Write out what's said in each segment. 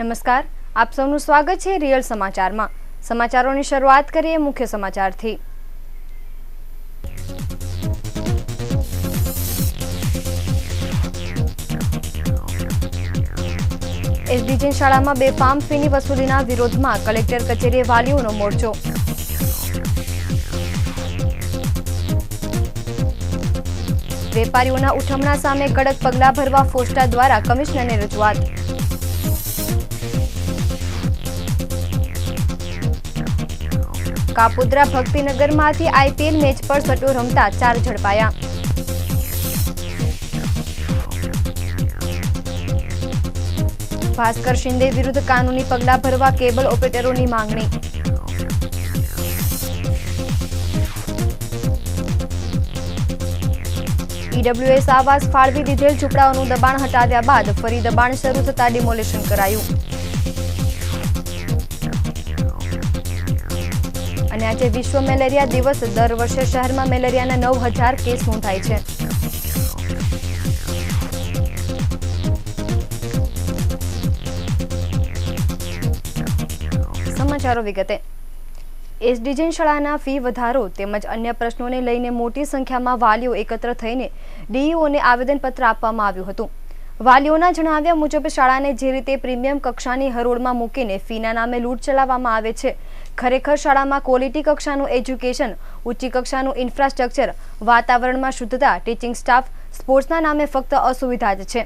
નમસ્કાર, આપ સૌનું સ્વાગત છે રિયલ સમાચારમાં। સમાચારોની શરૂઆત કરીએ મુખ્ય સમાચારથી। એસડીજે શાળામાં બેફામ ફીની વસૂલીના વિરોધમાં કલેક્ટર કચેરીએ વાલીઓનો મોરચો। વેપારીઓના ઉઠમણા સામે કડક પગલાં ભરવા ફોસ્ટા દ્વારા કમિશનરને રજૂઆત। કાપોદ્રા ભક્તિનગરમાંથી આઈપીએલ મેચ પર સટ્ટો રમતા 4 ઝડપાયા। ભાસ્કર શિંદે વિરુદ્ધ કાનૂની પગલાં ભરવા કેબલ ઓપરેટરોની માંગણી। ઈડબ્લ્યુએસ આવાસ ફાળવી દીધેલ ઝૂંપડાઓનું દબાણ હટાવ્યા બાદ ફરી દબાણ શરૂ થતા ડિમોલેશન કરાયું। અને આજે વિશ્વ મેલેરિયા દિવસ। દર વર્ષે શહેરમાં મેલેરિયાના 9000 કેસ નોંધાય છે। સમાચારો વિગતે। એસડીજે શાળાના ફી વધારો તેમજ અન્ય પ્રશ્નોને લઈને મોટી સંખ્યામાં વાલીઓ એકત્ર થઈને ડીઈઓને આવેદનપત્ર આપવામાં આવ્યું હતું। વાલીઓના જણાવ્યા મુજબ શાળાને જે રીતે પ્રીમિયમ કક્ષાની હરોળમાં મૂકીને ફીના નામે લૂંટ ચલાવવામાં આવે છે, ખરેખર શાળામાં ક્વોલિટી કક્ષાનું એજ્યુકેશન, ઊંચી કક્ષાનું ઇન્ફ્રાસ્ટ્રક્ચર, વાતાવરણમાં શુદ્ધતા, ટીચિંગ સ્ટાફ, સ્પોર્ટ્સના નામે ફક્ત અસુવિધા જ છે,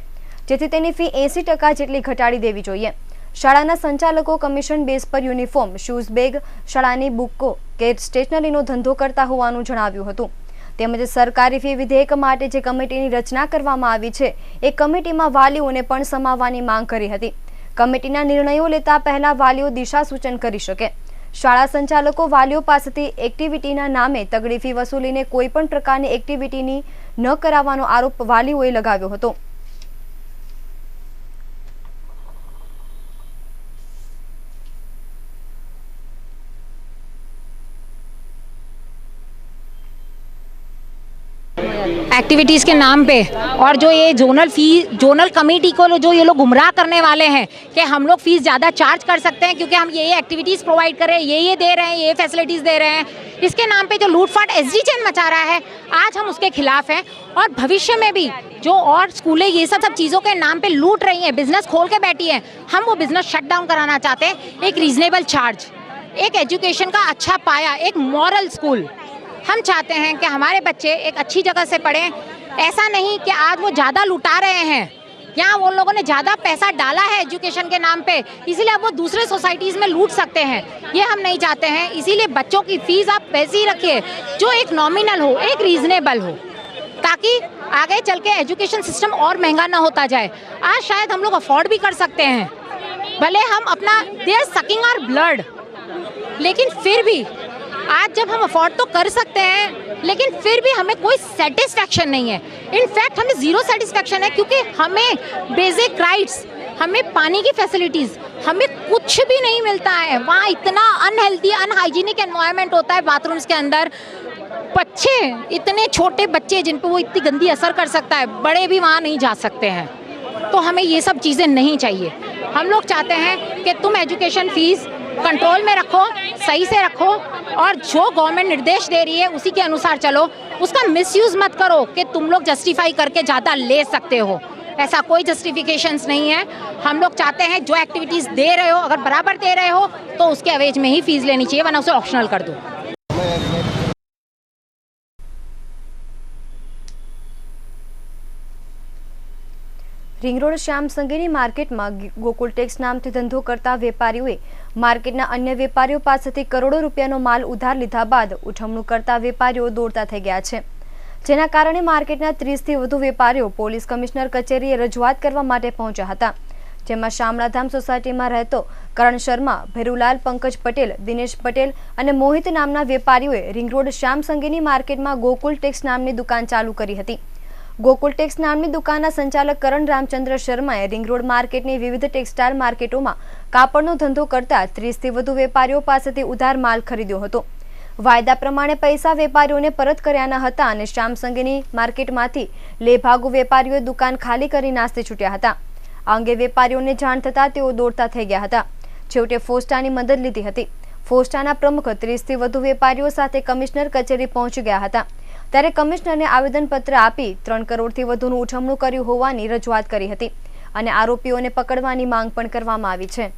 જેથી તેની ફી 80% જેટલી ઘટાડી દેવી જોઈએ। શાળાના સંચાલકો કમિશન બેઝ પર યુનિફોર્મ, શૂઝ, બેગ, શાળાની બુકો કે સ્ટેશનરીનો ધંધો કરતા હોવાનું જણાવ્યું હતું। તેમજ સરકારી ફી વિધેયક માટે જે કમિટીની રચના કરવામાં આવી છે એ કમિટીમાં વાલીઓને પણ સમાવવાની માંગ કરી હતી। કમિટીના નિર્ણયો લેતા પહેલા વાલીઓ દિશા સૂચન કરી શકે। શાળા સંચાલકો વાલીઓ પાસેથી એક્ટિવિટીના નામે તગડી ફી વસૂલીને કોઈ પણ પ્રકારની એક્ટિવિટીની ન કરાવવાનો આરોપ વાલીઓએ લગાવ્યો હતો। एक्टिविटीज़ के नाम पे और जो ये जोनल कमेटी को जो ये लोग गुमराह करने वाले हैं कि हम लोग फीस ज़्यादा चार्ज कर सकते हैं क्योंकि हम ये एक्टिविटीज़ प्रोवाइड कर रहे हैं, ये दे रहे हैं, ये फैसिलिटीज़ दे रहे हैं, इसके नाम पे जो लूटफाट एसडीजे मचा रहा है, आज हम उसके खिलाफ हैं। और भविष्य में भी जो और स्कूलें ये सब चीज़ों के नाम पे लूट रही हैं, बिजनेस खोल के बैठी हैं, हम वो बिजनेस शट डाउन कराना चाहते हैं। एक रीजनेबल चार्ज, एक एजुकेशन का अच्छा पाया, एक मॉरल स्कूल। हम चाहते हैं कि हमारे बच्चे एक अच्छी जगह से पढ़ें। ऐसा नहीं कि आज वो ज़्यादा लुटा रहे हैं, यहाँ वो लोगों ने ज़्यादा पैसा डाला है एजुकेशन के नाम पे, इसीलिए अब वो दूसरे सोसाइटीज़ में लूट सकते हैं। ये हम नहीं चाहते हैं। इसीलिए बच्चों की फ़ीस आप वैसी ही रखिए जो एक नॉमिनल हो, एक रीज़नेबल हो, ताकि आगे चल के एजुकेशन सिस्टम और महंगा ना होता जाए। आज शायद हम लोग अफोर्ड भी कर सकते हैं, भले हम अपना they are sucking our blood, लेकिन फिर भी आज जब हम अफोर्ड तो कर सकते हैं, लेकिन फिर भी हमें कोई सेटिस्फैक्शन नहीं है। इनफैक्ट हमें ज़ीरो सेटिस्फैक्शन है क्योंकि हमें बेसिक राइट्स, हमें पानी की फैसिलिटीज़, हमें कुछ भी नहीं मिलता है। वहाँ इतना अनहेल्दी, अनहाइजीनिक एनवायरनमेंट होता है बाथरूम्स के अंदर। बच्चे, इतने छोटे बच्चे जिन पर वो इतनी गंदी असर कर सकता है, बड़े भी वहाँ नहीं जा सकते हैं। तो हमें ये सब चीज़ें नहीं चाहिए। हम लोग चाहते हैं कि तुम एजुकेशन फ़ीस कंट्रोल में रखो, सही से रखो, और जो गवर्नमेंट निर्देश दे रही है उसी के अनुसार चलो। उसका मिसयूज़ मत करो कि तुम लोग जस्टिफाई करके ज़्यादा ले सकते हो। ऐसा कोई जस्टिफिकेशंस नहीं है। हम लोग चाहते हैं जो एक्टिविटीज़ दे रहे हो, अगर बराबर दे रहे हो तो उसके एवज में ही फ़ीस लेनी चाहिए, वरना उसे ऑप्शनल कर दो। रिंग रोड श्याम संगीनी मार्केट में गोकुल टेक्स नाम से धंधो करता वेपारीओए मार्केटना अन्य वेपारीओ पासेथी करोड़ों रूपियानो माल उधार लीधा बाद उठमणुं करता वेपारीओ दौड़ता थई गया छे, जेना कारणे मार्केटना 30 થી વધુ વેપારીઓ પોલીસ કમિશનર કચેરીએ રજૂઆત કરવા માટે પહોંચ્યા હતા, જેમાં શામળાધામ સોસાયટીમાં રહેતો કરણ શર્મા, ભેરુલાલ, પંકજ પટેલ, દિનેશ પટેલ અને મોહિત નામના વેપારીઓએ રિંગ રોડ શ્યામ સંગીની માર્કેટમાં ગોકુલ ટેક્સ નામની દુકાન ચાલુ કરી હતી। ગોકુલ ટેક્સ નામની દુકાનના સંચાલક કરણ રામચંદ્ર શર્માએ રિંગ રોડ માર્કેટની વિવિધ ટેક્સટાઇલ માર્કેટોમાં કાપડનો ધંધો કરતા 30 થી વધુ વેપારીઓ પાસેથી ઉધાર માલ ખરીદ્યો હતો। વાયદા પ્રમાણે પૈસા વેપારીઓને પરત કર્યાના હતા અને શ્યામ સંગીની માર્કેટમાંથી લેભાગુ વેપારીઓએ દુકાન ખાલી કરી નાસ્તે છૂટ્યા હતા। આ અંગે વેપારીઓને જાણ થતાં તેઓ દોડતા થઈ ગયા હતા. છેવટે ફોસ્ટાની મદદ લીધી હતી. ફોસ્ટાના પ્રમુખ 30થી વધુ વેપારીઓ સાથે કમિશનર કચેરી પહોંચી ગયા હતા. ત્યારે કમિશનરને આવેદનપત્ર આપી 3 કરોડથી વધુનું ઉઠમણું કર્યું હોવાની રજૂઆત કરી હતી અને આરોપીઓને પકડવાની માંગ પણ કરવામાં આવી છે.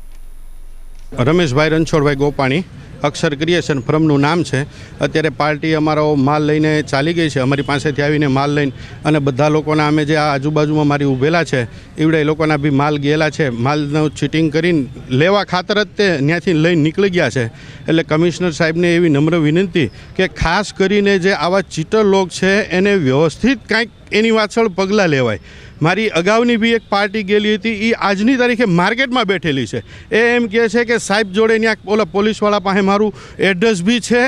રમેશભાઈ રણછોડભાઈ ગોપાણી, અક્ષર ક્રિએશન ફર્મનું નામ છે. અત્યારે પાર્ટી અમારો માલ લઈને ચાલી ગઈ છે. અમારી પાસેથી આવીને માલ લઈને અને બધા લોકોના અમે જે આ આજુબાજુમાં મારી ઊભેલા છે એવડે લોકોના બી માલ ગયેલા છે. માલનું ચીટિંગ કરીને લેવા ખાતર જ તે ત્યાંથી લઈને નીકળી ગયા છે. એટલે કમિશનર સાહેબને એવી નમ્ર વિનંતી કે ખાસ કરીને જે આવા ચીટર લોક છે એને વ્યવસ્થિત કાંઈક એની પાછળ પગલાં લેવાય. મારી અગાઉની બી એક પાર્ટી ગયેલી હતી, એ આજની તારીખે માર્કેટમાં બેઠેલી છે. એ એમ કહે છે કે સાહેબ જોડે ત્યાં ઓલા પોલીસવાળા પાસે મારું એડ્રેસ બી છે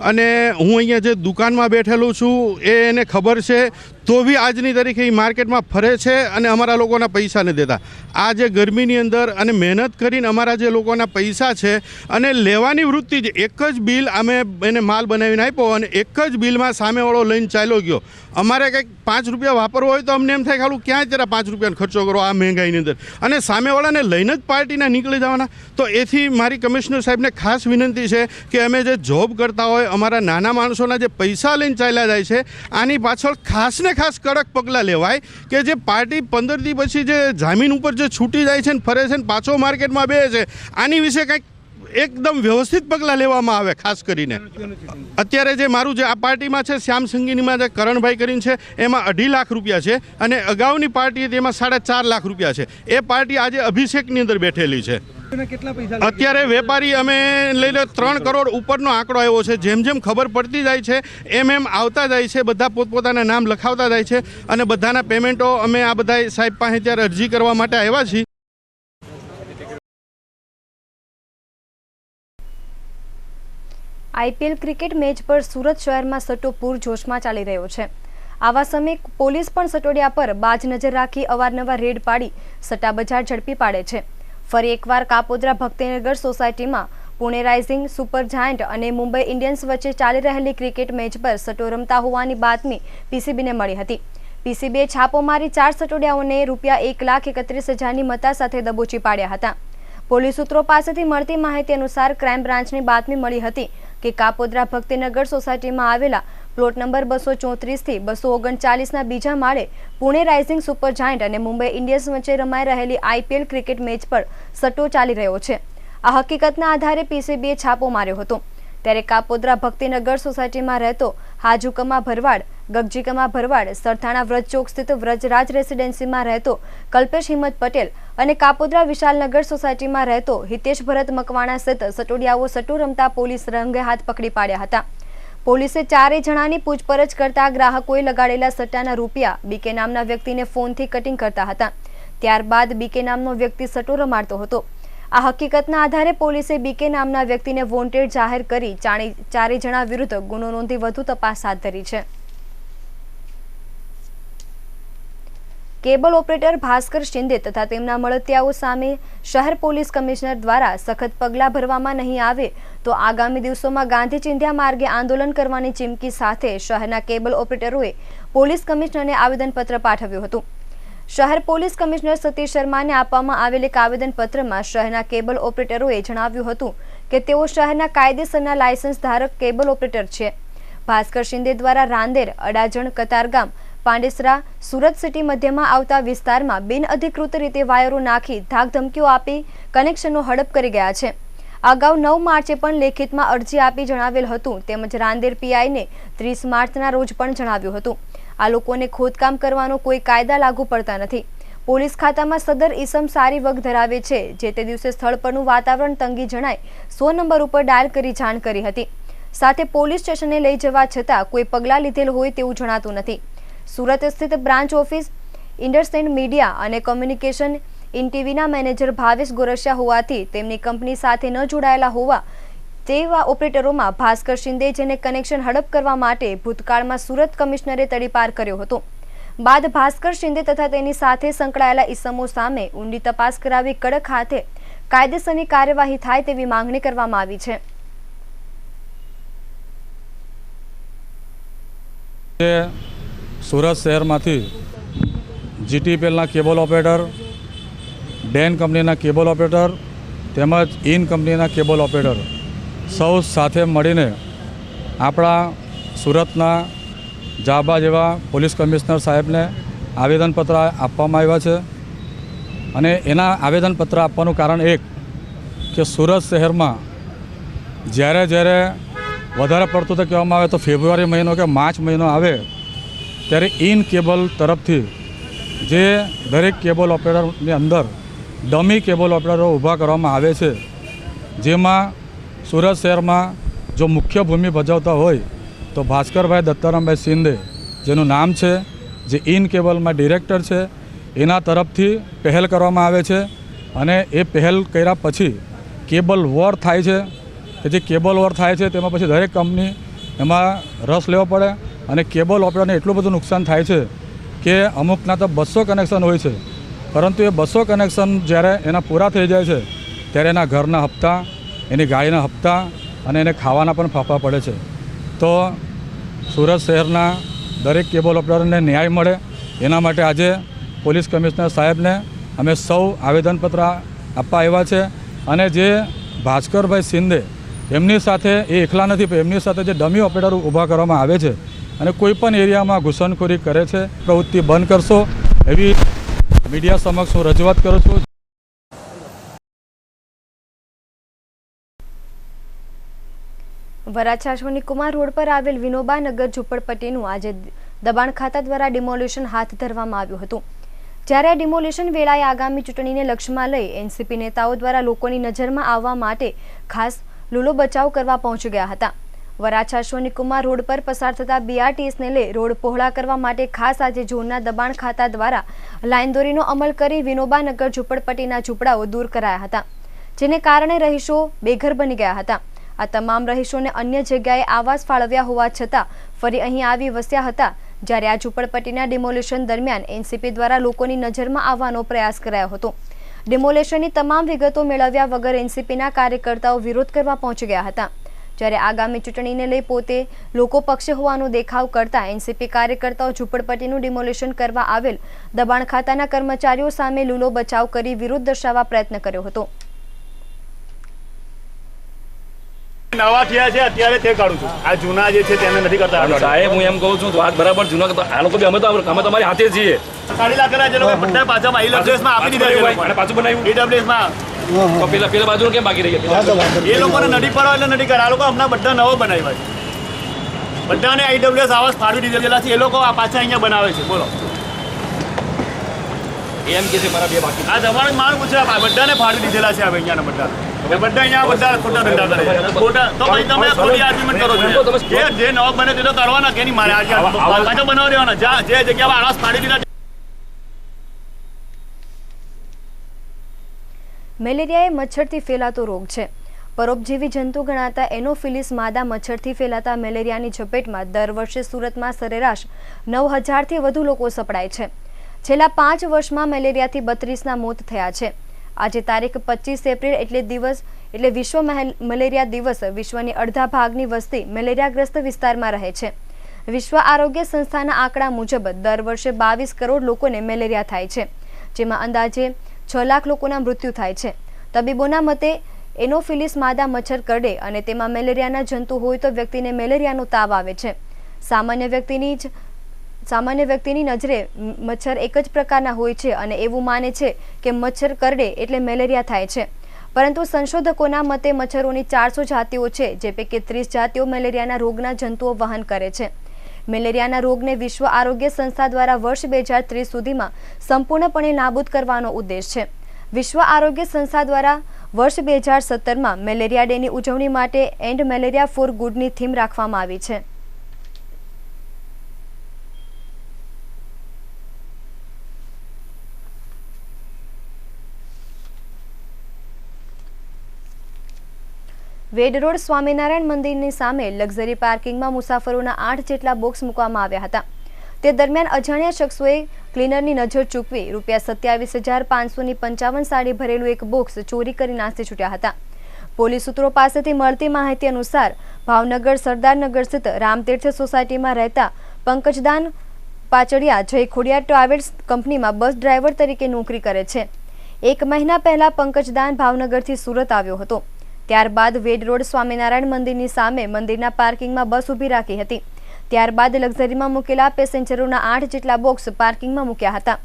અને હું અહીંયા જે દુકાનમાં બેઠેલું છું એ એને ખબર છે, તો બી આજની તારીખે એ માર્કેટમાં ફરે છે અને અમારા લોકોના પૈસા નથી દેતા. આ જે ગરમીની અંદર અને મહેનત કરીને અમારા જે લોકોના પૈસા છે અને લેવાની વૃત્તિ જ એક જ બિલ અમે એને માલ બનાવીને આપ્યો અને એક જ બિલમાં સામેવાળો લઈને ચાલ્યો ગયો. અમારે કંઈક 5 રૂપિયા વાપરવો હોય તો અમને એમ થાય ખાલું ક્યાં જરા 5 રૂપિયાનો ખર્ચો કરો આ મહેંગાઈની અંદર, અને સામેવાળાને લઈને જ પાર્ટીના નીકળી જવાના. તો એથી મારી કમિશનર સાહેબને ખાસ વિનંતી છે કે અમે જે જોબ કરતા હોય, અમારા નાના માણસોના જે પૈસા લઈને ચાલ્યા જાય છે, આની પાછળ ખાસ ને ખાસ કડક પગલાં લેવાય કે જે પાર્ટી 15 દી પછી જે જામીન ઉપર જે છૂટી જાય છે ને ફરે છે ને પાછો માર્કેટમાં બે છે, આની વિશે કંઈક એકદમ વ્યવસ્થિત પગલાં લેવામાં આવે. ખાસ કરીને અત્યારે જે મારું જે આ પાર્ટીમાં છે શ્યામ સંગીનીમાં જે કરણભાઈ કરીને છે એમાં 2.5 લાખ રૂપિયા છે અને અગાઉની પાર્ટી હતી એમાં 4.5 લાખ રૂપિયા છે. એ પાર્ટી આજે અભિષેકની અંદર બેઠેલી છે. અત્યારે વેપારી અમે લઈ લો 3 કરોડ ઉપરનો આંકડો આવ્યો છે. જેમ જેમ ખબર પડતી જાય છે એમ એમ આવતા જાય છે, બધા પોતપોતાના નામ લખાવતા જાય છે અને બધાના પેમેન્ટો અમે આ બધા સાહેબ પાસે ત્યારે અરજી કરવા માટે આવ્યા છીએ. આઈપીએલ ક્રિકેટ મેચ પર સુરત શહેરમાં સટ્ટો પૂરજોશમાં ચાલી રહ્યો છે. આવા સમયે પોલીસ પણ સટોડિયા પર બાજ નજર રાખી અવારનવાર રેડ પાડી સટ્ટા બજાર ઝડપી પાડે છે. ફરી એકવાર કાપોદ્રા ભક્તિનગર સોસાયટીમાં પુણે રાઇઝિંગ સુપર જાયન્ટ અને મુંબઈ ઇન્ડિયન્સ વચ્ચે ચાલી રહેલી ક્રિકેટ મેચ પર સટ્ટો રમતા હોવાની બાતમી પીસીબીને મળી હતી. પીસીબીએ છાપો મારી 4 સટોડિયાઓને ₹1,31,000ની મતા સાથે દબોચી પાડ્યા હતા. પોલીસ સૂત્રો પાસેથી મળતી માહિતી અનુસાર ક્રાઇમ બ્રાન્ચની બાતમી મળી હતી કે કાપોદ્રા ભક્તિનગર સોસાયટીમાં આવેલા પ્લોટ નંબર 234 થી 239ના બીજા માળે પુણે રાઇઝિંગ સુપર જાયન્ટ અને મુંબઈ ઇન્ડિયન્સ વચ્ચે રમાઈ રહેલી આઈપીએલ ક્રિકેટ મેચ પર સટ્ટો ચાલી રહ્યો છે. આ હકીકતના આધારે પીસીબીએ છાપો માર્યો હતો. ત્યારે કાપોદ્રા ભક્તિનગર સોસાયટીમાં રહેતો હાજુકમા ભરવાડ, ગગજીકમા ભરવાડ, સરથાણા વ્રજ ચોક સ્થિત વ્રજરાજ રેસિડેન્સીમાં રહેતો કલ્પેશ હિંમત પટેલ અને કાપોદ્રા વિશાલનગર સોસાયટીમાં રહેતો હિતેશ ભરત મકવાણા સહિત સટોડિયાઓ સટ્ટો રમતા પોલીસ રંગે હાથ પકડી પાડ્યા હતા. પોલીસે 4 જણાની પૂછપરછ કરતા ગ્રાહકોએ લગાડેલા સટ્ટાના રૂપિયા બીકે નામના વ્યક્તિને ફોનથી કટિંગ કરતા હતા. ત્યારબાદ બીકે નામનો વ્યક્તિ સટ્ટો રમાડતો હતો. આ હકીકતના આધારે પોલીસે બીકે નામના વ્યક્તિને વોન્ટેડ જાહેર કરી 4 જણા વિરુદ્ધ ગુનો નોંધી વધુ તપાસ હાથ ધરી છે. કેબલ ઓપરેટર ભાસ્કર શિંદે તથા તેમના મળતિયાઓ સામે શહેર પોલીસ કમિશનર દ્વારા સખત પગલાં ભરવામાં નહીં આવે તો આગામી દિવસોમાં ગાંધી ચિંધ્યા માર્ગે આંદોલન કરવાની ચીમકી સાથે શહેરના કેબલ ઓપરેટરોએ પોલીસ કમિશનરને આવેદનપત્ર પાઠવ્યું હતું. શહેર પોલીસ કમિશનર સતીશ શર્માને આપવામાં આવેલ એક આવેદનપત્રમાં શહેરના કેબલ ઓપરેટરોએ જણાવ્યું હતું કે તેઓ શહેરના કાયદેસરના લાયસન્સ ધારક કેબલ ઓપરેટર છે. ભાસ્કર શિંદે દ્વારા રાંદેર, અડાજણ, કતારગામ, પાંડેસરા, સુરત સિટી મધ્યમાં આવતા વિસ્તારમાં બિનઅધિકૃત રીતે વાયરો નાખી ધાકધમકીઓ આપી કનેક્શનો હડપ કરી ગયા છે. અગાઉ 9 માર્ચે પણ લેખિતમાં અરજી આપી જણાવેલ હતું તેમજ રાંદેર પીઆઈને 30 માર્ચના રોજ પણ જણાવ્યું હતું. આ લોકોને ખોદકામ કરવાનો કોઈ કાયદા લાગુ પડતા નથી. પોલીસ ખાતામાં સદર ઈસમ સારી વગ ધરાવે છે. જે તે દિવસે સ્થળ પરનું વાતાવરણ તંગી જણાય 100 નંબર ઉપર ડાયલ કરી જાણ કરી હતી. સાથે પોલીસ સ્ટેશને લઈ જવા છતાં કોઈ પગલાં લીધેલ હોય તેવું જણાતું નથી. સુરત સ્થિત બ્રાન્ચ ઓફિસ ઇન્ડસઇન્ડ મીડિયા અને કોમ્યુનિકેશન ઇનટીવીના મેનેજર ભાવેશ ગોરસિયા હોવાથી તેમની કંપની સાથે ન જોડાયેલા હોવા તેવા ઓપરેટરોમાં ભાસ્કર શિંદે જેને કનેક્શન હડપ કરવા માટે ભૂતકાળમાં સુરત કમિશનરે તડીપાર કર્યો હતો. બાદ ભાસ્કર શિંદે તથા તેની સાથે સંકળાયેલા ઈસમો સામે ઊંડી તપાસ કરાવી કડક હાથે કાયદેસરની કાર્યવાહી થાય તેવી માંગણી કરવામાં આવી છે. સુરત શહેરમાંથી જીટીપીએલના કેબલ ઓપરેટર ડેન કંપનીના કેબલ ઓપરેટર તેમજ ઇન કંપનીના કેબલ ઓપરેટર સૌ સાથે મળીને આપણા સુરતના જાબા જેવા પોલીસ કમિશનર સાહેબને આવેદનપત્ર આપવામાં આવ્યા છે અને એના આવેદનપત્ર આપવાનું કારણ એક કે સુરત શહેરમાં જ્યારે વધારે પડતું તો કહેવામાં આવે તો ફેબ્રુઆરી મહિનો કે માર્ચ મહિનો આવે ત્યારે ઇન કેબલ તરફથી જે દરેક કેબલ ઓપરેટરની અંદર ડમી કેબલ ઓપરેટરો ઊભા કરવામાં આવે છે, જેમાં સુરત શહેરમાં જો મુખ્ય ભૂમિ ભજવતા હોય તો ભાસ્કરભાઈ દત્તારામભાઈ શિંદે, જેનું નામ છે, જે ઇન કેબલમાં ડિરેક્ટર છે, એના તરફથી પહેલ કરવામાં આવે છે. અને એ પહેલ કર્યા પછી કેબલ વોર થાય છે કે જે કેબલ વોર થાય છે તેમાં પછી દરેક કંપની એમાં રસ લેવો પડે અને કેબલ ઓપરેટરને એટલું બધું નુકસાન થાય છે કે અમુકના તો 200 કનેક્શન હોય છે, પરંતુ એ 200 કનેક્શન જ્યારે એના પૂરા થઈ જાય છે ત્યારે એના ઘરના હપ્તા, એની ગાડીના હપ્તા અને એને ખાવાના પણ ફાફા પડે છે. તો સુરત શહેરના દરેક કેબલ ઓપરેટરને ન્યાય મળે એના માટે આજે પોલીસ કમિશનર સાહેબને અમે સૌ આવેદનપત્ર આપવા આવ્યા છે. અને જે ભાસ્કરભાઈ શિંદે એમની સાથે એ એકલા નથી, પણ એમની સાથે જે ડમી ઓપરેટર ઊભા કરવામાં આવે છે અને કોઈપણ એરિયામાં ઘૂસણખોરી કરે છે, પ્રવૃત્તિ બંધ કરશો એવી મીડિયા સમક્ષ હું રજૂઆત કરું છું. વરાછા સોનીકુમાર રોડ પર આવેલ વિનોબાનગર ઝૂંપડપટ્ટીનું આજે દબાણ ખાતા દ્વારા ડિમોલિશન હાથ ધરવામાં આવ્યું હતું. જ્યારે ડિમોલિશન વેળાએ આગામી ચૂંટણીને લક્ષ્યમાં લઈ એનસીપી નેતાઓ દ્વારા લોકોની નજરમાં આવવા માટે ખાસ લૂલો બચાવ કરવા પહોંચી ગયા હતા. વરાછા સોનીકુમાર રોડ પર પસાર થતા બીઆરટીએસને લઈ રોડ પહોળા કરવા માટે ખાસ આજે ઝોનના દબાણ ખાતા દ્વારા લાઇનદોરીનો અમલ કરી વિનોબાનગર ઝૂંપડપટ્ટીના ઝૂંપડાઓ દૂર કરાયા હતા, જેને કારણે રહીશો બેઘર બની ગયા હતા. આ તમામ રહીશોને અન્ય જગ્યાએ આવાસ ફાળવ્યા હોવા છતાં ફરી અહીં આવી વસ્યા હતા. જ્યારે આ ઝૂંપડપટ્ટીના ડિમોલિશન દરમિયાન એનસીપી દ્વારા લોકોની નજરમાં આવવાનો પ્રયાસ કરાયો હતો. ડિમોલિશનની તમામ વિગતો મેળવ્યા વગર એનસીપીના કાર્યકર્તાઓ વિરોધ કરવા પહોંચી ગયા હતા. જ્યારે આગામી ચૂંટણીને લઈ પોતે લોકો પક્ષે હોવાનો દેખાવ કરતા એનસીપી કાર્યકર્તાઓ ઝૂંપડપટ્ટીનું ડિમોલિશન કરવા આવેલ દબાણ ખાતાના કર્મચારીઓ સામે લૂલો બચાવ કરી વિરોધ દર્શાવવા પ્રયત્ન કર્યો હતો. નવા થયા છે અત્યારે તે કાઢું છું, આ જૂના જે છે તેને નથી કરતા. સાહેબ હું એમ કહું છું વાત બરાબર, જૂના આ લોકો બી અમે તમારી હાથે છીએ. કાઢી લાખેલા જે લોકો બધા પાછા ઈડબ્લ્યુએસમાં આપી દીધા છે, પાછું બનાવ્યું ઈડબ્લ્યુએસમાં. પેલા બાજુ કેમ બાકી રહી ગયા? એ લોકોને નથી પડવા એટલે નથી કરે. આ લોકો હમણાં બધા નવો બનાવ્યા છે, બધાને ઈડબ્લ્યુએસ આવાસ ફાળવી દીધેલા છે. એ લોકો આ પાછા અહીંયા બનાવે છે. બોલો એમ કે છે મારા બે બાકી. આ જમાનું મારું પૂછે બધાને ફાળવી દીધેલા છે. હવે અહીંયાના બધા અહીંયા બધા ખોટા ધંધા કરે છે. ખોટા તો પછી તમે ખોટી આર્ગ્યુમેન્ટ કરો છો. જે નવો બને તે તો કરવાના કે નહીં? મારે પાછો બનાવી દેવાના. જે જગ્યામાં આવાસ ફાળી દીધા. મેલેરિયા એ મચ્છરથી ફેલાતો રોગ છે. પરોપજીવી જંતુ ગણાતા એનોફિલિસ માદા મચ્છરથી ફેલાતા મેલેરિયાની ઝપેટમાં દર વર્ષે સુરતમાં સરેરાશ 9,000થી વધુ લોકો સપડાય છે. છેલ્લા 5 વર્ષમાં મેલેરિયાથી 32ના મોત થયા છે. આજે તારીખ 25 એપ્રિલ એટલે વિશ્વ મેલેરિયા દિવસ. વિશ્વની અડધા ભાગની વસ્તી મેલેરિયાગ્રસ્ત વિસ્તારમાં રહે છે. વિશ્વ આરોગ્ય સંસ્થાના આંકડા મુજબ દર વર્ષે 22 કરોડ લોકોને મેલેરિયા થાય છે, જેમાં અંદાજે 6 લાખ લોકોના મૃત્યુ થાય છે. તબીબોના મતે એનોફિલિસ માદા મચ્છર કરડે અને તેમાં મેલેરિયાના જંતુ હોય તો વ્યક્તિને મેલેરિયાનો તાવ આવે છે. સામાન્ય વ્યક્તિની નજરે મચ્છર એક જ પ્રકારના હોય છે અને એવું માને છે કે મચ્છર કરડે એટલે મેલેરિયા થાય છે. પરંતુ સંશોધકોના મતે મચ્છરોની 400 જાતિઓ છે, જે પૈકી 30 જાતિઓ મેલેરિયાના રોગના જંતુઓ વહન કરે છે. મેલેરિયાના રોગને વિશ્વ આરોગ્ય સંસ્થા દ્વારા વર્ષ 2030 સુધીમાં સંપૂર્ણપણે નાબૂદ કરવાનો ઉદ્દેશ છે. વિશ્વ આરોગ્ય સંસ્થા દ્વારા વર્ષ 2017માં મેલેરિયા ડેની ઉજવણી માટે and malaria four Gudni theme રાખવામાં આવી છે. વેડ રોડ સ્વામિનારાયણ મંદિરની સામે લક્ઝરી પાર્કિંગમાં મુસાફરોના 8 જેટલા બોક્સ મૂકવામાં આવ્યા હતા. તે દરમિયાન અજાણ્યા શખ્સોએ ક્લીનરની નજર ચૂકવી ₹27,555 સાડી ભરેલું એક બોક્સ ચોરી કરી નાસી છૂટ્યા હતા. પોલીસ સૂત્રો પાસેથી મળતી માહિતી અનુસાર ભાવનગર સરદારનગર સ્થિત રામતીર્થ સોસાયટીમાં રહેતા પંકજદાન પાચડિયા જય ખોડિયાર ટ્રાવેલ્સ કંપનીમાં બસ ડ્રાઈવર તરીકે નોકરી કરે છે. 1 મહિના પહેલા પંકજદાન ભાવનગરથી સુરત આવ્યો હતો. ત્યારબાદ વેડ રોડ સ્વામિનારાયણ મંદિરની સામે મંદિરના પાર્કિંગમાં બસ ઊભી રાખી હતી. ત્યારબાદ લક્ઝરીમાં મૂકેલા પેસેન્જરોના 8 જેટલા બોક્સ પાર્કિંગમાં મૂક્યા હતા.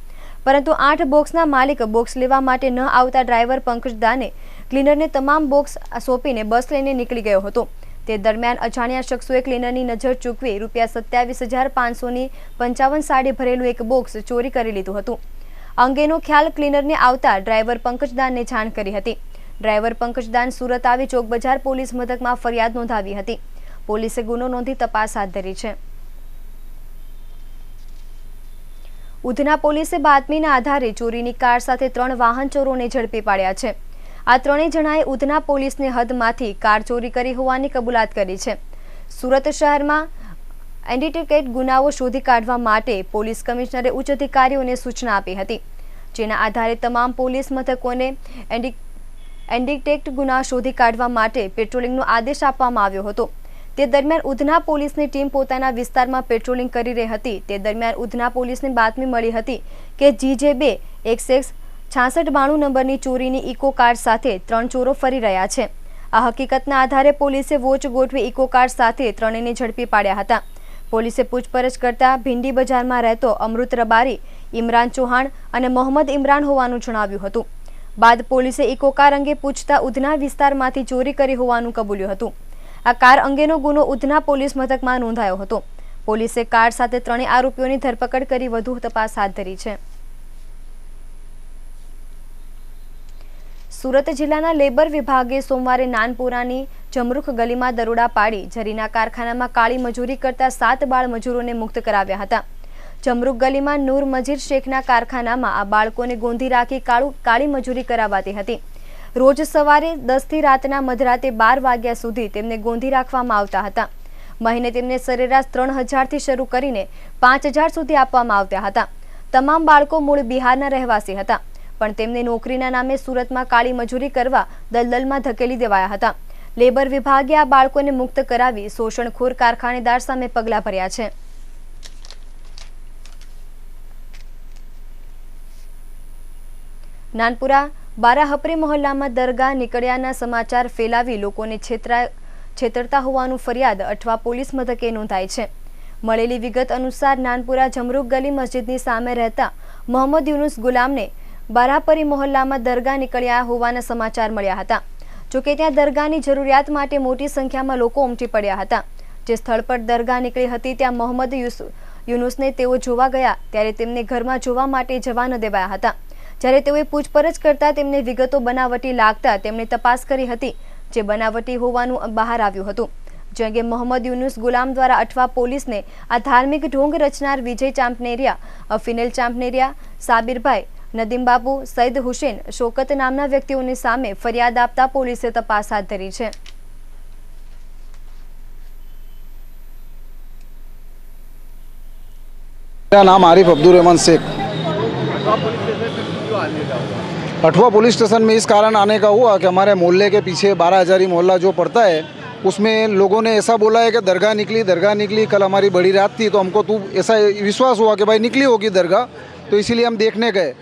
પરંતુ 8 બોક્સના માલિક બોક્સ લેવા માટે ન આવતા ડ્રાઈવર પંકજદાને ક્લીનરને તમામ બોક્સ સોંપીને બસ લઈને નીકળી ગયો હતો. તે દરમિયાન અજાણ્યા શખ્સોએ ક્લીનરની નજર ચૂકવી ₹27,500ની 55 સાડી ભરેલું એક બોક્સ ચોરી કરી લીધું હતું. અંગેનો ખ્યાલ ક્લીનરને આવતા ડ્રાઈવર પંકજદાનને જાણ કરી હતી. ડ્રાઈવર પંકજદાન સુરત આવી ચોક બજાર પોલીસ મથકમાં ફરિયાદ નોંધાવી હતી. પોલીસે ગુનો નોંધી તપાસ હાથ ધરી છે. ઉધના પોલીસે બાતમીના આધારે ચોરીની કાર સાથે 3 વાહન ચોરોને ઝડપી પાડ્યા છે. આ ત્રણેય જણાએ ઉધના પોલીસની હદમાંથી કાર ચોરી કરી હોવાની કબૂલાત કરી છે. સુરત શહેરમાં એન્ડિકેટ ગુનાઓ શોધી કાઢવા માટે પોલીસ કમિશનરે ઉચ્ચ અધિકારીઓને સૂચના આપી હતી. જેના આધારે તમામ પોલીસ મથકોને એન્ડિકેટ ગુના શોધી કાઢવા માટે પેટ્રોલિંગનો આદેશ આપવામાં આવ્યો હતો. તે દરમિયાન ઉધના પોલીસની ટીમ પોતાના વિસ્તારમાં પેટ્રોલિંગ કરી રહી હતી. તે દરમિયાન ઉધના પોલીસને બાતમી મળી હતી કે GJ2 6692 નંબરની ચોરીની ઇકો કાર સાથે 3 ચોરો ફરી રહ્યા છે. આ હકીકતના આધારે પોલીસે વોચ ગોઠવી ઇકો કાર સાથે ત્રણેયને ઝડપી પાડ્યા હતા. પોલીસે પૂછપરછ કરતા ભીંડી બજારમાં રહેતો અમૃત રબારી, ઇમરાન ચૌહાણ અને મોહમ્મદ ઇમરાન હોવાનું જણાવ્યું હતું. બાદ પોલીસે ઇકો કાર અંગે પૂછતા ઉધના વિસ્તારમાંથી ચોરી કરી હોવાનું કબૂલ્યું હતું. આ કાર અંગેનો ગુનો ઉધના પોલીસ મથકમાં નોંધાયો હતો. પોલીસે કાર સાથે 3 આરોપીઓની ધરપકડ કરી વધુ તપાસ હાથ ધરી છે. સુરત જિલ્લાના લેબર વિભાગે સોમવારે નાનપુરાની જમરૂખ ગલીમાં દરોડા પાડી જરીના કારખાનામાં કાળી મજૂરી કરતા 7 બાળ મજૂરોને મુક્ત કરાવ્યા હતા. જમરૂખ ગલીમાં નૂર મજીર શેખના કારખાનામાં આ બાળકોને ગોંધી રાખી કાળી મજૂરી કરાવાતી હતી. રોજ સવારે 10 થી રાતના મધરાતે 12 વાગ્યા સુધી તેમને ગોંધી રાખવામાં આવતા હતા. મહિને તેમને સરેરાશ 3000થી શરૂ કરીને 5000 સુધી આપવામાં આવતા હતા. તમામ બાળકો મૂળ બિહારના રહેવાસી હતા, પણ તેમને નોકરીના નામે સુરતમાં કાળી મજૂરી કરવા દલદલમાં ધકેલી દેવાયા હતા. લેબર વિભાગે આ બાળકોને મુક્ત કરાવી શોષણખોર કારખાનેદાર સામે પગલાં ભર્યા છે. નાનપુરા બારાહપરી મહોલ્લામાં દરગાહ નીકળ્યાના સમાચાર ફેલાવી લોકોને છેતરતા હોવાનું ફરિયાદ અઠવા પોલીસ મથકે નોંધાઈ છે. મળેલી વિગત અનુસાર નાનપુરા જમરૂખ ગલી મસ્જિદની સામે રહેતા મોહમ્મદ યુનુસ ગુલામને બારાહપરી મહોલ્લામાં દરગાહ નીકળ્યા હોવાના સમાચાર મળ્યા હતા. જોકે ત્યાં દરગાહની જરૂરિયાત માટે મોટી સંખ્યામાં લોકો ઉમટી પડ્યા હતા. જે સ્થળ પર દરગાહ નીકળી હતી ત્યાં મોહમ્મદ યુનુસને તેઓ જોવા ગયા ત્યારે તેમને ઘરમાં જોવા માટે જવા ન દેવાયા હતા. જ્યારે તેઓએ પૂછપરછ કરતા તેમને વિગતો બનાવટી લાગતા તેમણે તપાસ કરી હતી, જે બનાવટી હોવાનું બહાર આવ્યું હતું. જે અંગે મોહમ્મદ યુનુસ ગુલામ દ્વારા અઠવા પોલીસને આ ધાર્મિક ઢોંગ રચનાર વિજય ચાંપનેરિયા, અફિનેલ ચાંપનેરિયા, સાબિરભાઈ, નદીમ બાપુ, સૈદ હુસેન, શોકત નામના વ્યક્તિઓની સામે ફરિયાદ આપતા પોલીસે તપાસ હાથ ધરી છે. मेरा नाम आरिफ अब्दुल रहमान शेख। अठवा पुलिस स्टेशन में इस कारण आने का हुआ कि हमारे मोहल्ले के पीछे 12 हजारी मोहल्ला जो पड़ता है उसमें लोगों ने ऐसा बोला है कि दरगाह निकली। कल हमारी बड़ी रात थी तो हमको ऐसा विश्वास हुआ कि भाई निकली होगी दरगाह, तो इसीलिए हम देखने गए।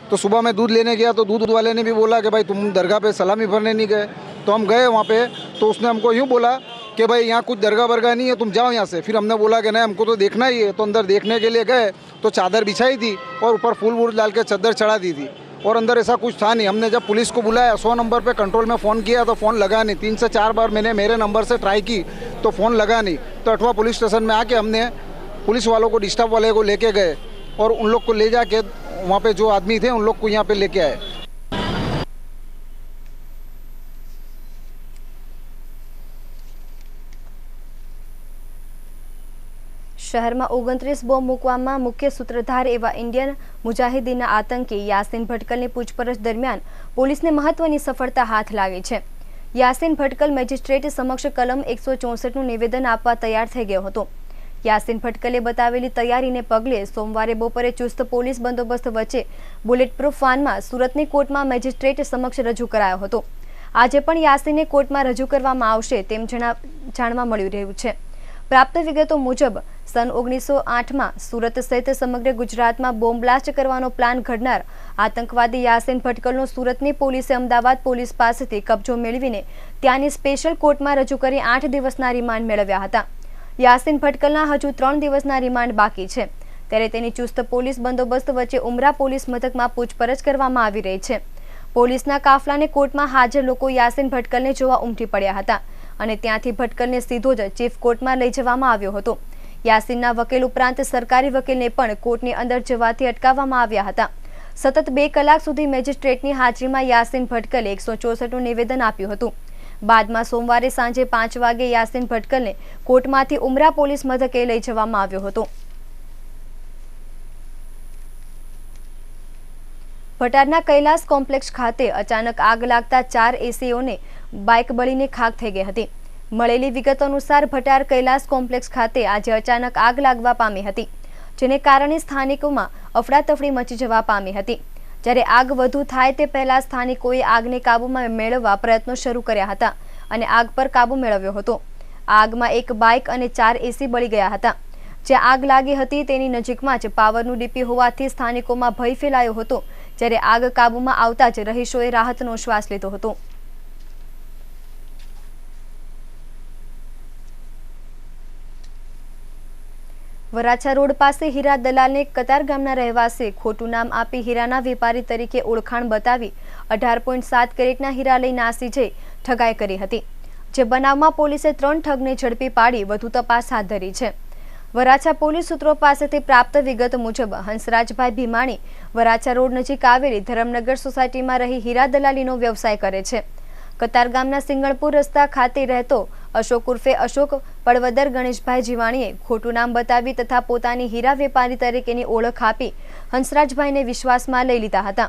तो सुबह में दूध लेने गया तो दूध वाले ने भी बोला कि भाई तुम दरगाह पे सलामी भरने नहीं गए। तो हम गए वहाँ पे तो उसने हमको यूँ बोला कि भाई यहाँ कुछ दरगाह बरगाह नहीं है, तुम जाओ यहाँ से। फिर हमने बोला कि नहीं हमको तो देखना ही है। तो अंदर देखने के लिए गए तो चादर बिछाई थी और ऊपर फूल वूल डाल के चादर चढ़ा दी थी और अंदर ऐसा कुछ था नहीं। हमने जब पुलिस को बुलाया 100 नंबर पे कंट्रोल में फ़ोन किया तो फ़ोन लगा नहीं। 3 से 4 बार मैंने मेरे नंबर से ट्राई की तो फ़ोन लगा नहीं। तो अठवा पुलिस स्टेशन में आके हमने पुलिस वालों को डिस्टर्ब वाले को लेके गए और उन लोग को ले जाके वहाँ पे जो आदमी थे उन लोग को यहाँ पे लेके आए। શહેરમાં 29 બોમ્બ મૂકવામાં મુખ્ય સૂત્રધાર એવા ઇન્ડિયન મુજાહિદીનના આતંકી યાસીન ભટકલની પૂછપરછ દરમિયાન પોલીસને મહત્વની સફળતા હાથ લાગી છે. યાસીન ભટકલ મેજિસ્ટ્રેટ સમક્ષ કલમ 164નું નિવેદન આપવા તૈયાર થઈ ગયો હતો. યાસીન ભટકલે બતાવેલી તૈયારીને પગલે સોમવારે બપોરે ચુસ્ત પોલીસ બંદોબસ્ત વચ્ચે બુલેટ પ્રૂફ વાનમાં સુરતની કોર્ટમાં મેજિસ્ટ્રેટ સમક્ષ રજૂ કરાયો હતો. આજે પણ યાસીનને કોર્ટમાં રજૂ કરવામાં આવશે તેમ જાણવા મળી રહ્યું છે. પ્રાપ્ત વિગતો મુજબ સન 1908માં સુરત સહિત સમગ્ર ગુજરાતમાં બોમ્બ બ્લાસ્ટ કરવાનો પ્લાન ઘડનાર આતંકવાદી યાસીન ભટકલનો સુરતની પોલીસે અમદાવાદ પોલીસ પાસેથી કબજો મેળવીને ત્યાંની સ્પેશિયલ કોર્ટમાં રજૂ કરી 8 દિવસના રિમાન્ડ મેળવ્યા હતા. યાસીન ભટકલના હજુ 3 દિવસના રિમાન્ડ બાકી છે, ત્યારે તેની ચુસ્ત પોલીસ બંદોબસ્ત વચ્ચે ઉમરા પોલીસ મથકમાં પૂછપરછ કરવામાં આવી રહી છે. પોલીસના કાફલાને કોર્ટમાં હાજર લોકો યાસીન ભટકલને જોવા ઉમટી પડ્યા હતા અને ત્યાંથી ભટકલને સીધો જ ચીફ કોર્ટમાં લઈ જવામાં આવ્યો હતો. યાસીનના વકીલ ઉપરાંત સરકારી વકીલને પણ કોર્ટની અંદર જવાથી અટકાવવામાં આવ્યા હતા. સતત 2 કલાક સુધી મેજિસ્ટ્રેટની હાજરીમાં યાસીન ભટકલે 164નું નિવેદન આપ્યું હતું. બાદમાં સોમવારે સાંજે 5 વાગે યાસીન ભટકલને કોર્ટમાંથી ઉમરા પોલીસ મથકે લઈ જવામાં આવ્યો હતો. ભટારના કૈલાસ કોમ્પ્લેક્સ ખાતે અચાનક આગ લાગતા 4 એસીઓને બાઇક બળીને ખાક થઈ ગઈ હતી. મળેલી વિગત અનુસાર ભટાર કૈલાસ કોમ્પ્લેક્સ ખાતે આજે અચાનક આગ લાગવા પામી હતી, જેને કારણે સ્થાનિકોમાં અફડાતફડી મચી જવા પામી હતી. જ્યારે આગ વધુ થાય તે પહેલા સ્થાનિકોએ આગને કાબૂમાં મેળવવા પ્રયત્નો શરૂ કર્યા હતા અને આગ પર કાબૂ મેળવ્યો હતો. આગમાં એક બાઇક અને 4 એસી બળી ગયા હતા. જ્યાં આગ લાગી હતી તેની નજીકમાં જ પાવરનું ડીપી હોવાથી સ્થાનિકોમાં ભય ફેલાયો હતો. જ્યારે આગ કાબૂમાં આવતા જ રહીશોએ રાહતનો શ્વાસ લીધો હતો. વરાછા રોડ પાસે હીરા દલાલને કતાર ગામના રહેવાસી ખોટું નામ આપી હીરાના વેપારી તરીકે ઓળખાણ બતાવી 18.7 કેરેટના હીરા લઈ નાસી જઈ ઠગાઈ કરી હતી. જે બનાવમાં પોલીસે 3 ઠગને ઝડપી પાડી વધુ તપાસ હાથ ધરી છે. વરાછા પોલીસ સૂત્રો પાસેથી પ્રાપ્ત વિગત મુજબ હંસરાજભાઈ ભીમાણી વરાછા રોડ નજીક આવેલી ધરમનગર સોસાયટીમાં રહી હીરા દલાલીનો વ્યવસાય કરે છે. કતાર ગામના સિંગણપુર રસ્તા ખાતે રહેતો અશોક ઉર્ફે અશોક પડવદર ગણેશભાઈ જીવાણીએ ખોટું નામ બતાવી તથા પોતાની હીરા વેપારી તરીકેની ઓળખ આપી હંસરાજભાઈને વિશ્વાસમાં લઈ લીધા હતા.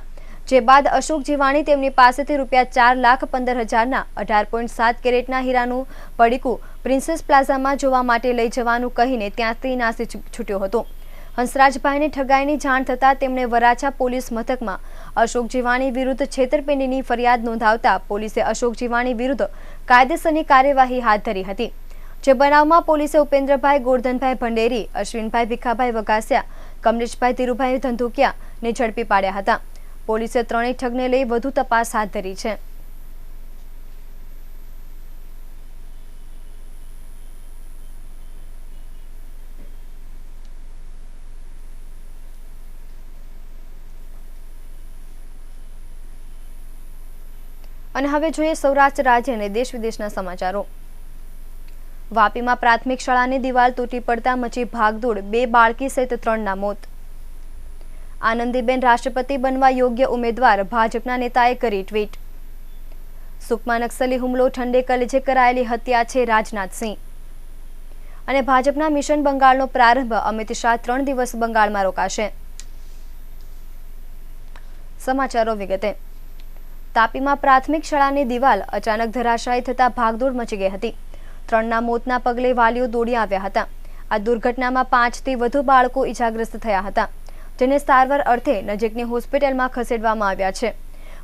જે બાદ અશોક જીવાણી તેમની પાસેથી ₹4,15,000ના 18.7 કેરેટના હીરાનું પડીકું પ્રિન્સેસ પ્લાઝામાં જોવા માટે લઈ જવાનું કહીને ત્યાંથી નાસી છૂટ્યો હતો. હંસરાજભાઈને ઠગાઈની જાણ થતાં તેમણે વરાછા પોલીસ મથકમાં અશોક જીવાણી વિરુદ્ધ છેતરપિંડીની ફરિયાદ નોંધાવતા પોલીસે અશોક જીવાણી વિરુદ્ધ કાયદેસરની કાર્યવાહી હાથ ધરી હતી. જે બનાવમાં પોલીસે ઉપેન્દ્રભાઈ ગોરધનભાઈ ભંડેરી, અશ્વિનભાઈ ભીખાભાઈ વગાસિયા, કમલેશભાઈ ધીરુભાઈ ધંધુકિયાને ઝડપી પાડ્યા હતા. પોલીસે 3 ઠગને લઈ વધુ તપાસ હાથ ધરી છે. અને હવે જોઈએ સૌરાષ્ટ્ર રાજ્ય અને દેશ વિદેશના સમાચારો. વાપીમાં પ્રાથમિક શાળાની દિવાલ તૂટી પડતા મચી ભાગદોડ, 2 બાળકી સહિત 3ના મોત. આનંદીબેન રાષ્ટ્રપતિ બનવા યોગ્ય ઉમેદવાર, ભાજપના નેતાએ કરી ટ્વીટ. સુકમા નક્સલી હુમલો, ઠંડે કલેજે કરાયેલી હત્યા છે રાજનાથસિંહ. અને ભાજપના મિશન બંગાળનો પ્રારંભ, અમિત શાહ 3 દિવસ બંગાળમાં રોકાશે. સમાચારો વિગતે. તાપીમાં પ્રાથમિક શાળાની દિવાલ અચાનક ધરાશાયી થતા ભાગદોડ મચી ગઈ હતી. 3ના મોતના પગલે વાલીઓ દોડી આવ્યા હતા. આ દુર્ઘટનામાં 5થી વધુ બાળકો ઈજાગ્રસ્ત થયા હતા, જેને સારવાર અર્થે નજીકની હોસ્પિટલમાં ખસેડવામાં આવ્યા છે.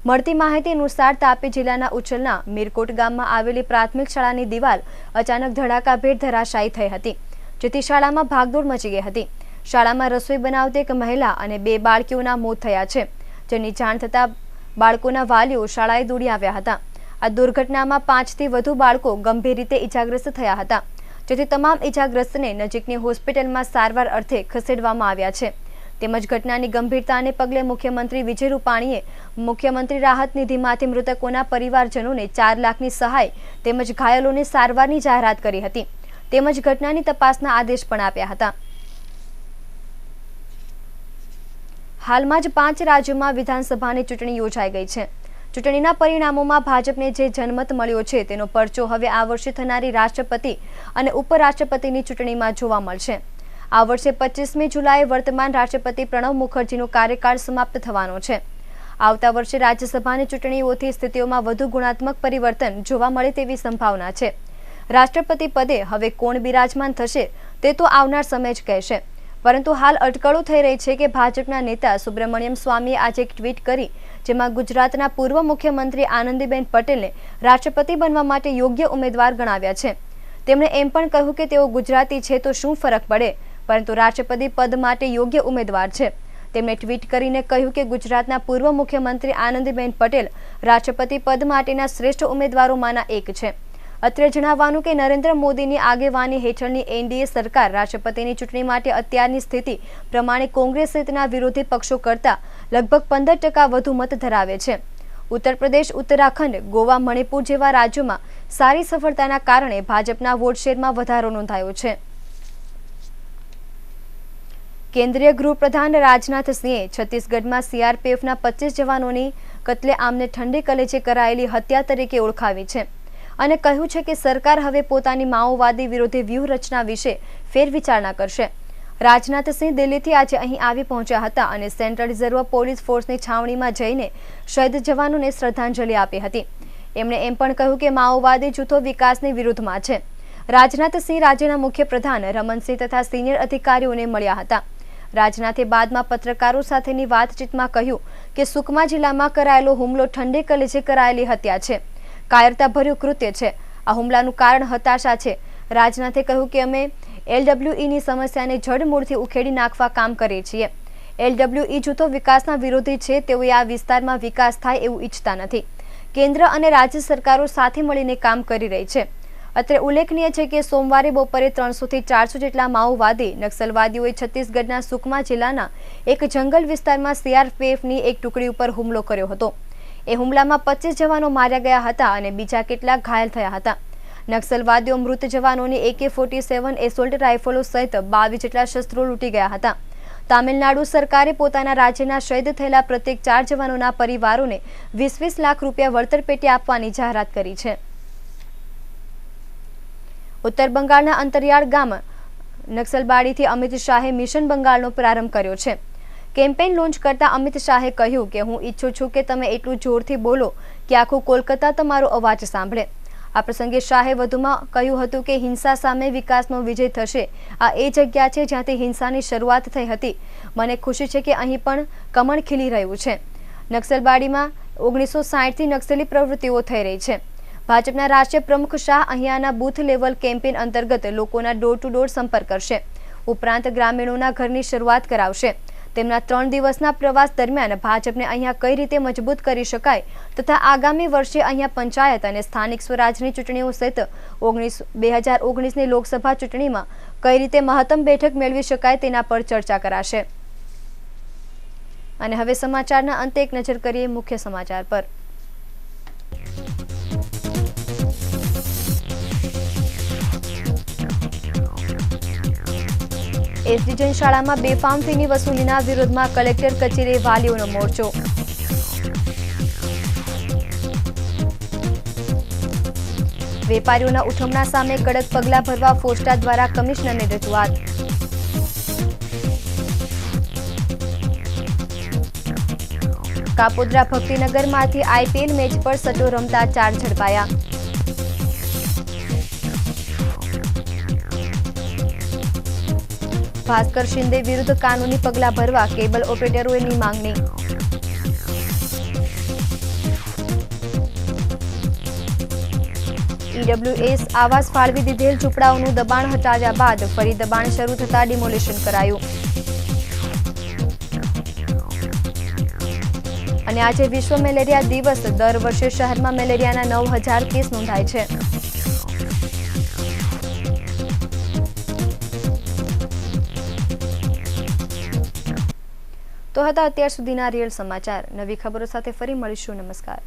મળતી માહિતી અનુસાર તાપી જિલ્લાના ઉછલના મીરકોટ ગામમાં આવેલી પ્રાથમિક શાળાની દિવાલ અચાનક ધડાકાભેર ધરાશાયી થઈ હતી, જેથી શાળામાં ભાગદોડ મચી ગઈ હતી. શાળામાં રસોઈ બનાવતી એક મહિલા અને 2 બાળકીઓના મોત થયા છે, જેની જાણ થતાં બાળકોના વાલીઓ શાળાએ દોડી આવ્યા હતા. આ દુર્ઘટનામાં 5થી વધુ બાળકો ગંભીર રીતે ઈજાગ્રસ્ત થયા હતા, જેથી તમામ ઈજાગ્રસ્તને નજીકની હોસ્પિટલમાં સારવાર અર્થે ખસેડવામાં આવ્યા છે. તેમજ ઘટનાની ગંભીરતાને પગલે મુખ્યમંત્રી વિજય રૂપાણીએ મુખ્યમંત્રી રાહત નિધિમાંથી મૃતકોના પરિવારજનોને 4 લાખની સહાય તેમજ ઘાયલોને સારવારની જાહેરાત કરી હતી. તેમજ ઘટનાની તપાસના આદેશ પણ આપ્યા હતા. હાલમાં જ 5 રાજ્યોમાં વિધાનસભાની ચૂંટણી યોજાઈ ગઈ છે. ચૂંટણીના પરિણામોમાં ભાજપને જે જનમત મળ્યો છે તેનો પરચો હવે આ વર્ષે થનારી રાષ્ટ્રપતિ અને ઉપરાષ્ટ્રપતિની ચૂંટણીમાં જોવા મળશે. આ વર્ષે 25મી જુલાઈએ વર્તમાન રાષ્ટ્રપતિ પ્રણવ મુખર્જીનો કાર્યકાળ સમાપ્ત થવાનો છે. આવતા વર્ષે રાજ્યસભાની ચૂંટણીઓથી સ્થિતિઓમાં વધુ ગુણાત્મક પરિવર્તન જોવા મળે તેવી સંભાવના છે. રાષ્ટ્રપતિ પદે હવે કોણ બિરાજમાન થશે તે તો આવનાર સમય જ કહેશે. પરંતુ હાલ અટકળો થઈ રહી છે કે ભાજપના નેતા સુબ્રમણ્યમ સ્વામીએ આજે એક ટ્વીટ કરી, જેમાં ગુજરાતના પૂર્વ મુખ્યમંત્રી આનંદીબેન પટેલને રાષ્ટ્રપતિ બનવા માટે યોગ્ય ઉમેદવાર ગણાવ્યા છે. તેમણે એમ પણ કહ્યું કે તેઓ ગુજરાતી છે તો શું ફરક પડે, પરંતુ રાષ્ટ્રપતિ પદ માટે યોગ્ય ઉમેદવાર છે. તેમણે ટ્વીટ કરીને કહ્યું કે ગુજરાતના પૂર્વ મુખ્યમંત્રી આનંદીબેન પટેલ રાષ્ટ્રપતિ પદ માટેના શ્રેષ્ઠ ઉમેદવારોમાંના એક છે. અત્રે જણાવવાનું કે નરેન્દ્ર મોદીની આગેવાની હેઠળની એનડીએ સરકાર રાષ્ટ્રપતિની ચૂંટણી માટે અત્યારની સ્થિતિ પ્રમાણે કોંગ્રેસ સહિતના વિરોધી પક્ષો કરતાં લગભગ 15% વધુ મત ધરાવે છે. ઉત્તર પ્રદેશ, ઉત્તરાખંડ, ગોવા, મણિપુર જેવા રાજ્યોમાં સારી સફળતાના કારણે ભાજપના વોટ શેરમાં વધારો નોંધાયો છે. કેન્દ્રીય ગૃહપ્રધાન રાજનાથ સિંહે છત્તીસગઢમાં સીઆરપીએફના 25 જવાનોની કત્લેઆમને ઠંડી કલેજે કરાયેલી હત્યા તરીકે ઓળખાવી છે અને કહ્યું છે કે સરકાર હવે પોતાની માઓવાદી વિરોધી વ્યૂહરચના વિશે ફેરવિચારણા કરશે. રાજનાથસિંહ દિલ્હીથી આજે અહીં આવી પહોંચ્યા હતા અને સેન્ટ્રલ રિઝર્વ પોલીસ ફોર્સની છાવણીમાં જઈને શહીદ જવાનોને શ્રદ્ધાંજલિ આપી હતી. એમણે એમ પણ કહ્યું કે માઓવાદી જૂથો વિકાસની વિરુદ્ધમાં છે. રાજનાથસિંહ રાજ્યના મુખ્યપ્રધાન રમનસિંહ તથા સિનિયર અધિકારીઓને મળ્યા હતા. રાજનાથે બાદમાં પત્રકારો સાથેની વાતચીતમાં કહ્યું કે સુકમા જિલ્લામાં કરાયેલો હુમલો ઠંડે કલેજે કરાયેલી હત્યા છે, કાયરતાભર્યું કૃત્ય છે. આ હુમલાનું કારણ હતાશા છે. રાજનાથે કહ્યું કે અમે LWEની સમસ્યાને જડમૂળથી ઉખેડી નાખવા કામ કરીએ છીએ. LWE જૂથો વિકાસના વિરોધી છે. તેઓએ આ વિસ્તારમાં વિકાસ થાય એવું ઈચ્છતા નથી. કેન્દ્ર અને રાજ્ય સરકારો સાથે મળીને કામ કરી રહી છે. અત્રે ઉલ્લેખનીય છે કે સોમવારે બપોરે 300 થી 400 જેટલા માઓવાદી નક્સલવાદીઓએ છત્તીસગઢના સુકમા જિલ્લાના એક જંગલ વિસ્તારમાં CRPFની એક ટુકડી ઉપર હુમલો કર્યો હતો. એ હુમલામાં 25 જવાનો માર્યા ગયા હતા અને બીજા કેટલાક ઘાયલ થયા હતા. નક્સલવાદીઓ મૃત જવાનોની AK-47 એસોલ્ટ રાઇફલો સહિત 22 જેટલા શસ્ત્રો લૂંટી ગયા હતા. તામિલનાડુ સરકારે પોતાના રાજ્યના શહીદ થયેલા પ્રત્યેક 4 જવાનોના પરિવારોને 20-20 લાખ રૂપિયા વળતર પેટે આપવાની જાહેરાત કરી છે. ઉત્તર બંગાળના અંતરિયાળ ગામ નક્સલબાડીથી અમિત શાહે મિશન બંગાળનો પ્રારંભ કર્યો છે. કેમ્પેઇન લોન્ચ કરતા અમિત શાહે કહ્યું કે હું ઈચ્છું છું કે તમે એટલું જોરથી બોલો કે આખું કોલકાતા તમારો અવાજ સાંભળે. આ પ્રસંગે શાહે વધુમાં કહ્યું હતું કે હિંસા સામે વિકાસનો વિજય થશે. આ એ જગ્યા છે જ્યાંથી હિંસાની શરૂઆત થઈ હતી. મને ખુશી છે કે અહીં પણ કમળ ખીલી રહ્યું છે. નક્સલબાડીમાં 1960થી નક્સલી પ્રવૃત્તિઓ થઈ રહી છે. ભાજપના રાષ્ટ્રીય પ્રમુખ શાહ અહીંયાના બૂથ લેવલ કેમ્પેઇન અંતર્ગત લોકોના ડોર ટુ ડોર સંપર્ક કરશે. ઉપરાંત ગ્રામીણોના ઘરની શરૂઆત કરાવશે. તેમના 3 દિવસના પ્રવાસ દરમિયાન ભાજપને અહીંયા કઈ રીતે મજબૂત કરી શકાય તથા આગામી વર્ષે અહીંયા પંચાયત અને સ્થાનિક સ્વરાજની ચૂંટણીઓ સહિત 2019ની લોકસભા ચૂંટણીમાં કઈ રીતે મહત્તમ બેઠક મેળવી શકાય તેના પર ચર્ચા કરાશે. અને હવે સમાચારના અંતે એક નજર કરીએ મુખ્ય સમાચાર પર. એસડી શાળામાં બેફામ ફીની વસૂલીના વિરોધમાં કલેક્ટર કચેરીએ વાલીઓનો મોરચો. વેપારીઓના ઉઠમણા સામે કડક પગલાં ભરવા ફોસ્ટા દ્વારા કમિશનરને રજૂઆત. કાપોદ્રા ભક્તિનગરમાંથી IPL મેચ પર સટ્ટો રમતા 4 ઝડપાયા. ભાસ્કર શિંદે વિરુદ્ધ કાનૂની પગલાં ભરવા કેબલ ઓપરેટરોની માંગણી. EWS આવાસ ફાળવી દીધેલ ઝૂંપડાઓનું દબાણ હટાવ્યા બાદ ફરી દબાણ શરૂ થતાં ડિમોલિશન કરાયું. અને આજે વિશ્વ મેલેરિયા દિવસ. દર વર્ષે શહેરમાં મેલેરિયાના 9000 કેસ નોંધાય છે. તો હતા અત્યાર સુધીના રિયલ સમાચાર. નવી ખબરો સાથે ફરી મળીશું. નમસ્કાર.